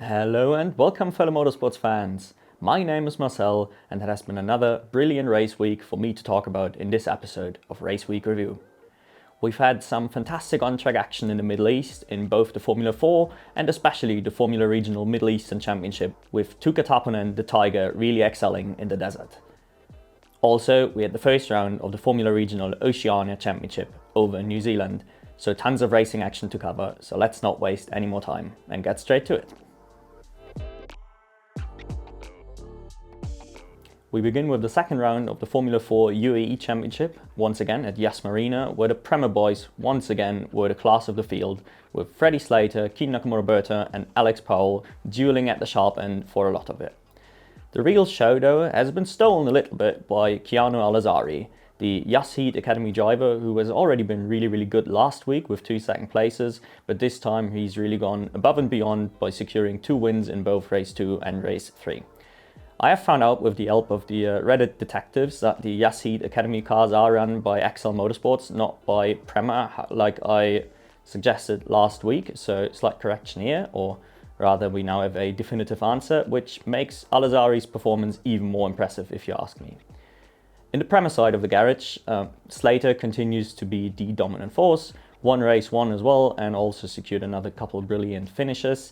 Hello and welcome fellow motorsports fans. My name is Marcel and it has been another brilliant race week for me to talk about in this episode of Race Week Review. We've had some fantastic on-track action in the Middle East in both the Formula 4 and especially the Formula Regional Middle Eastern Championship, with Tuukka Taponen, the Tiger, really excelling in the desert. Also, we had the first round of the Formula Regional Oceania Championship over in New Zealand, so tons of racing action to cover, so let's not waste any more time and get straight to it. We begin with the second round of the Formula 4 UAE Championship, once again at Yas Marina, where the Prema boys once again were the class of the field, with Freddie Slater, Keen Nakamura Berta and Alex Powell dueling at the sharp end for a lot of it. The real show though has been stolen a little bit by Keanu Al-Azari, the Yas Heat Academy driver who has already been really good last week with 2 second places, but this time he's really gone above and beyond by securing 2 wins in both race 2 and race 3. I have found out with the help of the Reddit detectives that the Yas Heat Academy cars are run by Excel Motorsports, not by Prema, like I suggested last week, so slight correction here, or rather we now have a definitive answer, which makes Al-Azari's performance even more impressive if you ask me. In the Prema side of the garage, Slater continues to be the dominant force, won race 1 as well and also secured another couple of brilliant finishes.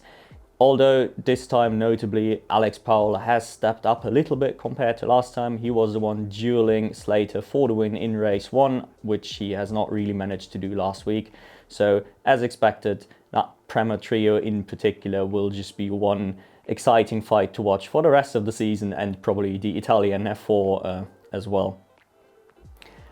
Although this time notably Alex Powell has stepped up a little bit compared to last time. He was the one dueling Slater for the win in race 1, which he has not really managed to do last week. So as expected, that Prema trio in particular will just be one exciting fight to watch for the rest of the season and probably the Italian F4 as well.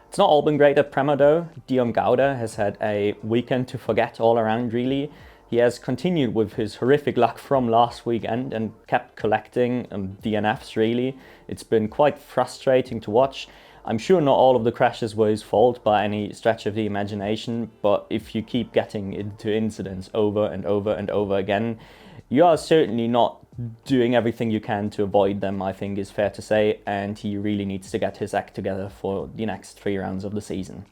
It's not all been great at Prema though. Dion Gauda has had a weekend to forget all around really. He has continued with his horrific luck from last weekend and kept collecting DNFs really. It's been quite frustrating to watch. I'm sure not all of the crashes were his fault by any stretch of the imagination, but if you keep getting into incidents over and over and over again, you are certainly not doing everything you can to avoid them, I think is fair to say, and he really needs to get his act together for the next 3 rounds of the season.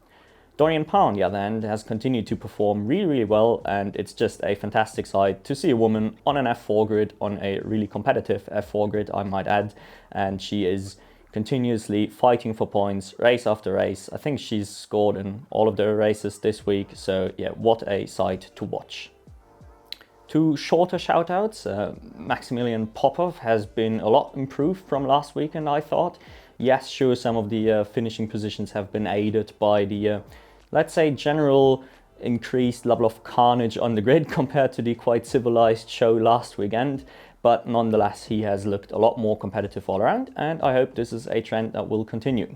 Dorian Parr, on the other hand, has continued to perform really well, and it's just a fantastic sight to see a woman on an F4 grid, on a really competitive F4 grid, I might add, and she is continuously fighting for points race after race. I think she's scored in all of the races this week, so yeah, what a sight to watch. 2 shorter shoutouts. Maximilian Popov has been a lot improved from last weekend, I thought. Yes, sure, some of the finishing positions have been aided by the let's say general increased level of carnage on the grid compared to the quite civilized show last weekend, but nonetheless he has looked a lot more competitive all around, and I hope this is a trend that will continue.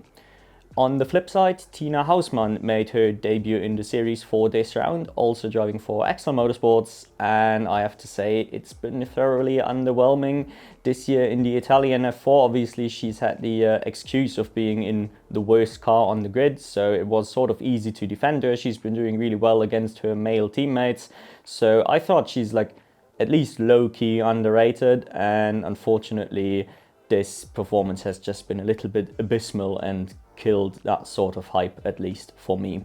On the flip side, Tina Hausmann made her debut in the series for this round, also driving for Excel Motorsports, and I have to say it's been thoroughly underwhelming this year in the Italian F4. Obviously she's had the excuse of being in the worst car on the grid, so it was sort of easy to defend her. She's been doing really well against her male teammates, so I thought she's like at least low-key underrated, and unfortunately this performance has just been a little bit abysmal and killed that sort of hype, at least for me.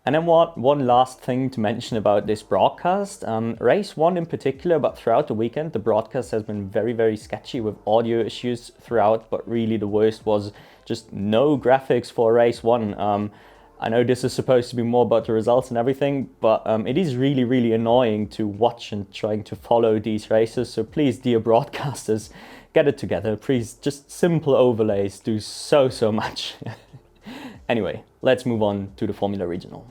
And then one last thing to mention about this broadcast. Race 1 in particular, but throughout the weekend the broadcast has been very sketchy with audio issues throughout, but really the worst was just no graphics for race 1. I know this is supposed to be more about the results and everything, but it is really annoying to watch and trying to follow these races, so please, dear broadcasters, get it together, please. Just simple overlays do so much. Anyway, let's move on to the Formula Regional.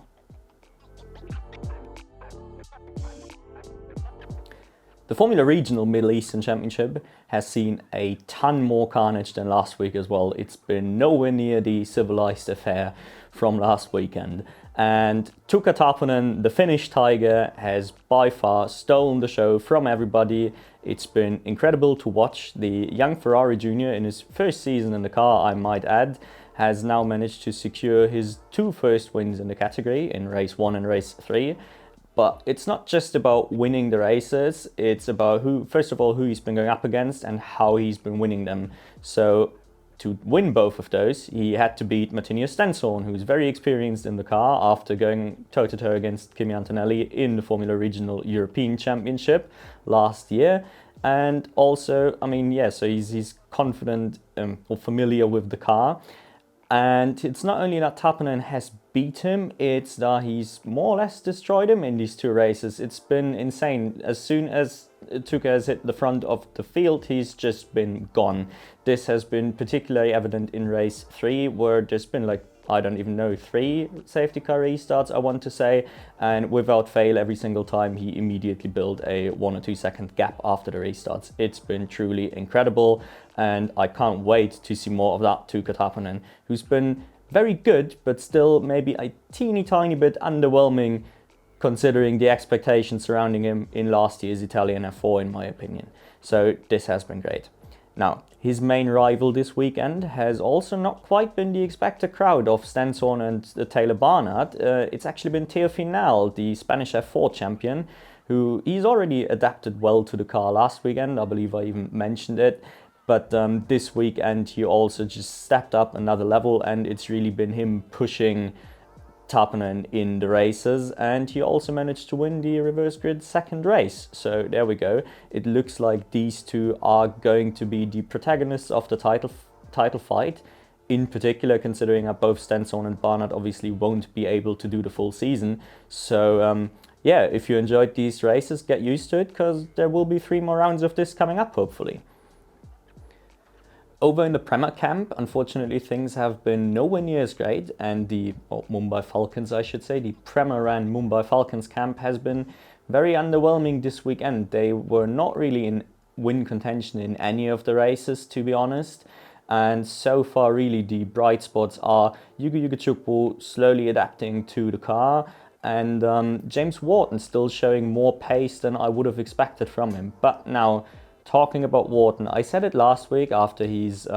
The Formula Regional Middle Eastern Championship has seen a ton more carnage than last week as well. It's been nowhere near the civilized affair from last weekend. And Tuukka Taponen, the Finnish Tiger, has by far stolen the show from everybody. It's been incredible to watch. The young Ferrari junior, in his first season in the car, I might add, has now managed to secure his 2 first wins in the category in race 1 and race 3. But it's not just about winning the races, it's about first of all, who he's been going up against and how he's been winning them. So to win both of those, he had to beat Martino Stenson, who's very experienced in the car after going toe-to-toe against Kimi Antonelli in the Formula Regional European Championship last year. And also, I mean, yeah, so he's confident or familiar with the car. And it's not only that Taponen has beat him, it's that he's more or less destroyed him in these two races. It's been insane. As soon as Tuukka has hit the front of the field, he's just been gone. This has been particularly evident in race 3, where there's been like, I don't even know, 3 safety car restarts, I want to say, and without fail, every single time he immediately built a 1 or 2 second gap after the restarts. It's been truly incredible, and I can't wait to see more of that Tuukka Taponen, who's been very good, but still maybe a teeny tiny bit underwhelming considering the expectations surrounding him in last year's Italian F4, in my opinion. So this has been great. Now, his main rival this weekend has also not quite been the expected crowd of Stenson and Taylor Barnard. It's actually been Teo Final, the Spanish F4 champion, who he's already adapted well to the car last weekend. I believe I even mentioned it. But this weekend he also just stepped up another level, and it's really been him pushing Taponen in the races, and he also managed to win the reverse grid second race. So there we go. It looks like these two are going to be the protagonists of the title fight, in particular considering that both Stenson and Barnard obviously won't be able to do the full season. So yeah, if you enjoyed these races, get used to it, because there will be 3 more rounds of this coming up, hopefully. Over in the Prema camp, unfortunately, things have been nowhere near as great, and the Mumbai Falcons, I should say, the Prema ran Mumbai Falcons camp has been very underwhelming this weekend. They were not really in win contention in any of the races, to be honest. And so far, really, the bright spots are Yuga Chukwu slowly adapting to the car, and James Wharton still showing more pace than I would have expected from him. But now, talking about Wharton, I said it last week after he's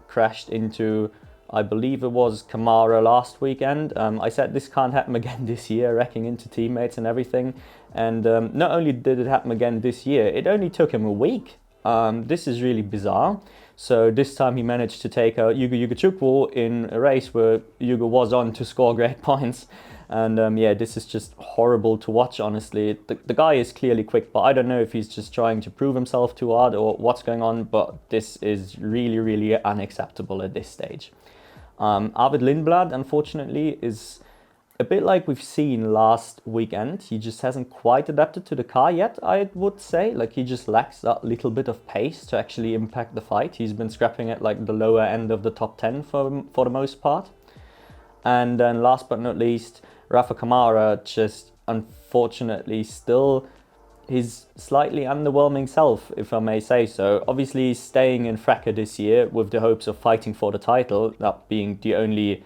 crashed into, I believe it was Kamara last weekend. I said this can't happen again this year, wrecking into teammates and everything. And not only did it happen again this year, it only took him a week. This is really bizarre. So this time he managed to take out Yuga Chukwu in a race where Yuga was on to score great points. And yeah, this is just horrible to watch, honestly. The guy is clearly quick, but I don't know if he's just trying to prove himself too hard or what's going on, but this is really, really unacceptable at this stage. Arvid Lindblad, unfortunately, is a bit like we've seen last weekend. He just hasn't quite adapted to the car yet, I would say. Like, he just lacks that little bit of pace to actually impact the fight. He's been scrapping at like the lower end of the top 10 for the most part. And then last but not least, Rafa Kamara, just unfortunately still his slightly underwhelming self, if I may say so. Obviously he's staying in FREC this year with the hopes of fighting for the title, that being the only,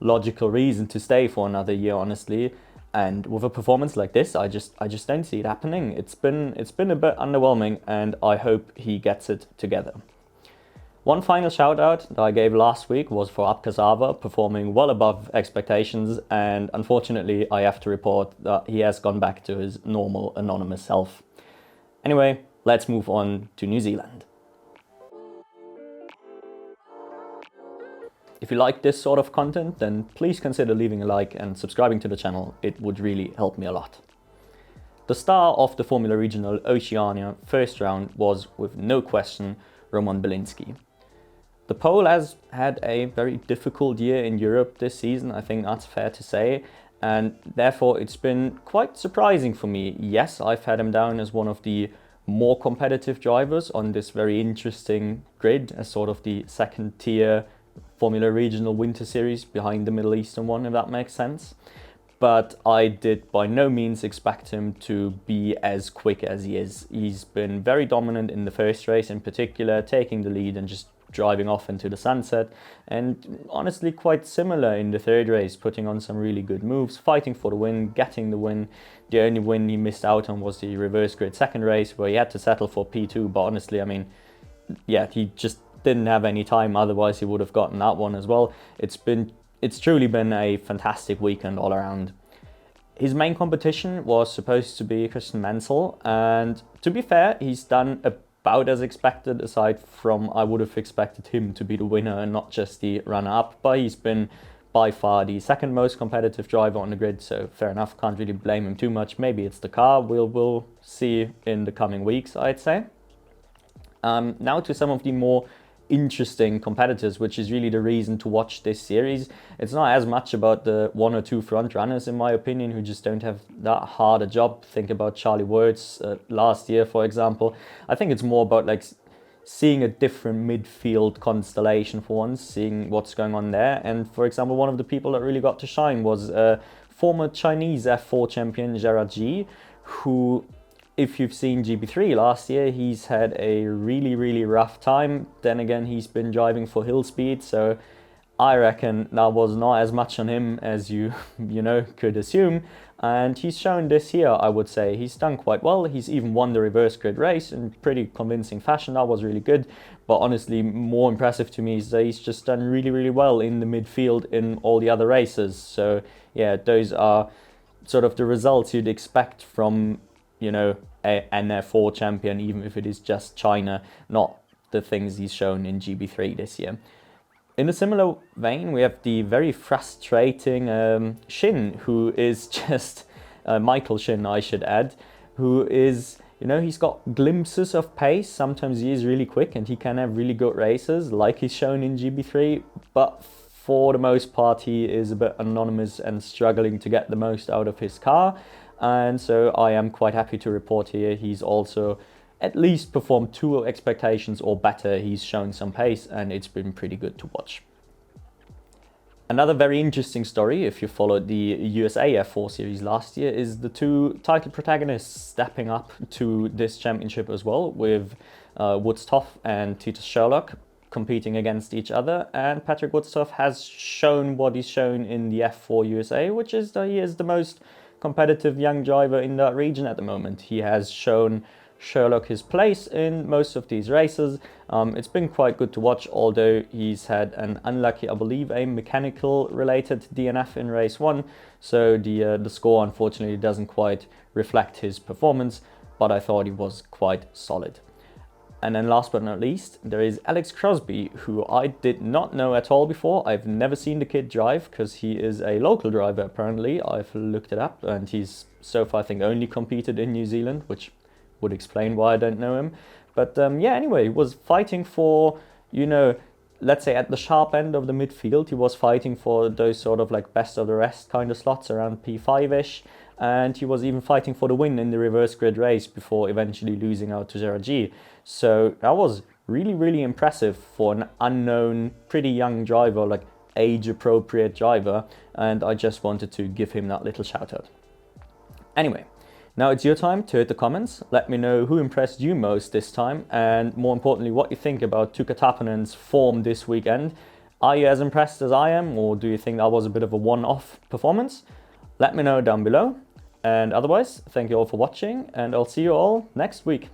logical reason to stay for another year, honestly. And with a performance like this, I just don't see it happening. It's been a bit underwhelming, and I hope he gets it together. One final shout out that I gave last week was for Abkazava, performing well above expectations, and unfortunately I have to report that he has gone back to his normal anonymous self. Anyway, let's move on to New Zealand. If you like this sort of content, then please consider leaving a like and subscribing to the channel. It would really help me a lot. The star of the Formula Regional Oceania first round was, with no question, Roman Belinsky. The Pole has had a very difficult year in Europe this season, I think that's fair to say, and therefore it's been quite surprising for me. Yes, I've had him down as one of the more competitive drivers on this very interesting grid, as sort of the second tier Formula Regional Winter Series behind the Middle Eastern one, if that makes sense. But I did by no means expect him to be as quick as he is. He's been very dominant in the first race in particular, taking the lead and just driving off into the sunset, and honestly quite similar in the third race, putting on some really good moves, fighting for the win, getting the win. The only win he missed out on was the reverse grid second race, where he had to settle for P2, but honestly, yeah, he just didn't have any time, otherwise he would have gotten that one as well. It's truly been a fantastic weekend all around. His main competition was supposed to be Christian Mansell, and to be fair, he's done about as expected, aside from I would have expected him to be the winner and not just the runner-up, but he's been by far the second most competitive driver on the grid, so fair enough, can't really blame him too much. Maybe it's the car, we'll see in the coming weeks, I'd say. Now to some of the more interesting competitors, which is really the reason to watch this series. It's not as much about the one or two front runners, in my opinion, who just don't have that hard a job. Think about Charlie Wirtz last year, for example. I think it's more about like seeing a different midfield constellation for once, seeing what's going on there. And for example, one of the people that really got to shine was former Chinese F4 champion Gerard Ji, who, if you've seen GB3 last year, he's had a really rough time. Then again, he's been driving for hill speed, so I reckon that was not as much on him as you could assume. And he's shown this year, I would say. He's done quite well. He's even won the reverse grid race in pretty convincing fashion. That was really good. But honestly, more impressive to me is that he's just done really well in the midfield in all the other races. So yeah, those are sort of the results you'd expect from an F4 champion, even if it is just China, not the things he's shown in GB3 this year. In a similar vein, we have the very frustrating Shin, who is just Michael Shin, I should add, who is, he's got glimpses of pace. Sometimes he is really quick and he can have really good races, like he's shown in GB3, but for the most part, he is a bit anonymous and struggling to get the most out of his car. And so I am quite happy to report here he's also at least performed to expectations or better. He's shown some pace and it's been pretty good to watch. Another very interesting story, if you followed the USA F4 series last year, is the two title protagonists stepping up to this championship as well, with Woodstoff and Titus Sherlock competing against each other. And Patrick Woodstoff has shown what he's shown in the F4 USA, which is that he is the most competitive young driver in that region at the moment. He has shown Sherlock his place in most of these races. It's been quite good to watch, although he's had an unlucky, I believe, a mechanical related DNF in race 1, so the score unfortunately doesn't quite reflect his performance, but I thought he was quite solid. And then last but not least, there is Alex Crosby, who I did not know at all before. I've never seen the kid drive because he is a local driver apparently. I've looked it up and he's so far I think only competed in New Zealand, which would explain why I don't know him. But yeah, anyway, he was fighting for, let's say at the sharp end of the midfield. He was fighting for those sort of like best of the rest kind of slots around P5-ish. And he was even fighting for the win in the reverse grid race before eventually losing out to Gerard Ji. So that was really impressive for an unknown, pretty young driver, like age-appropriate driver. And I just wanted to give him that little shout out. Anyway, now it's your time to hit the comments. Let me know who impressed you most this time, and more importantly, what you think about Tuukka Taponen's form this weekend. Are you as impressed as I am, or do you think that was a bit of a one-off performance? Let me know down below. And otherwise, thank you all for watching, and I'll see you all next week.